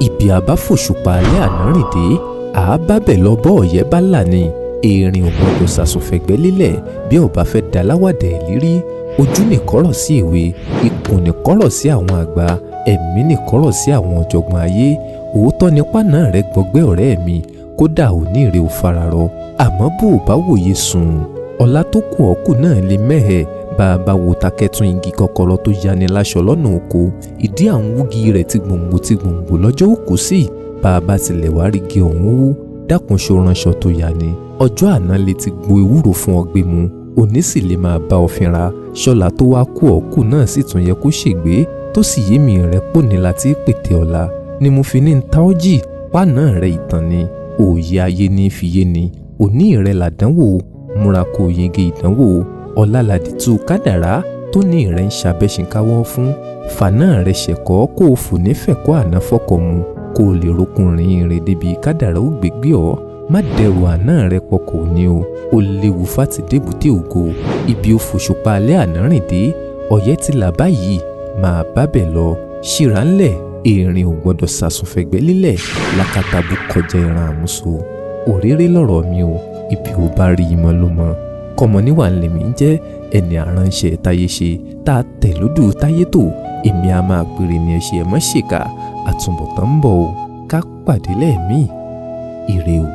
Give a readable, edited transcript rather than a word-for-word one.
ibi àbáfòṣùpá alẹ́ àná rìn dé àábábẹ̀ lọ bọ́ ọ̀yẹ́ bá là ní erin ò gbọdọ̀ sàsùnfẹ̀gbẹ́ lílẹ̀ bí ọba fẹ́ dá láwàdà ìlírí ojú nìkọ́rọ̀ sí èwe ikùn nìkọ́rọ̀ sí àwọn àgbà ẹ̀mí nìkọ́rọ̀ sí àwọn ọ̀jọ̀gbọ́n ayé òótọ́ nípa náà rẹ gbọgbẹ́ ọ̀rẹ́ mi kódà òní rẹ ò fararọ àmọ́ bó o bá wòye sùn ọ̀la tó kù ọ̀kù náà lè mẹ́hẹ̀ bá a bá wo takẹ́tún igi kọ́kọ́rọ́ tó yani láṣọ lọ́nà oko ìdí àwọn wúgi rẹ̀ tí gbòǹgbò lọ́jọ́ òkú sí bá a bá tilẹ̀ wá rí igi ọ̀hún wú dákun ṣo ránṣọ tó yá ni ọjọ́ àná lè ti gbo ewúro fún ọgbẹ́ mu òní sì lè máa bá ọ fínra ṣọlá tó wá kú ọ̀kù náà sì tún yẹ kó ṣègbé tó sì yé mi rẹ̀ pò ní láti pètè ọ̀la ni mo fi ní ń ta ọ́ jì pàánà rẹ̀ ìtàn ni òye ayé ní fi yé ni òní rẹ̀ làdánwò múra kó yege ìdánwò ọ̀la làdìtú kádàrá tó ní rẹ̀ ń ṣàbẹ̀ṣinkáwọ́ fún fàánà rẹ̀ ṣẹ̀kọ́ kó o fò nífẹ̀kọ́ àná fọ́kọ̀ mu kó o lè rokùnrin rẹ̀ débi kádàrá ó gbégbé ọ́ má dẹrù àná rẹ̀ pọkọ̀ ní o ó léwu fáti débùté ògo ibi ó fòṣùpá alẹ́ àná rìn dé ọ̀yẹ́ ti là báyìí máa bábẹ̀ lọ ṣíra ńlẹ̀ erin ò gbọdọ̀ sàsùnfẹ̀gbẹ́ lílẹ̀ lákàtàbù kọjá ìran àmúso òréré lọ̀rọ̀ mi o ibi ò bá rí ìmọ̀ ló mọ̀ kọmọ níwà lèmi ń jẹ́ ẹni àránṣẹ́ táyé ṣe tá a tẹ̀ lódù táyé tó èmi a máa pèrè ní ẹṣẹ̀ ẹ̀mọ́ ṣèkà àtúbọ̀tán ń bọ̀ o ká pàdé lẹ́ẹ̀mí ire o.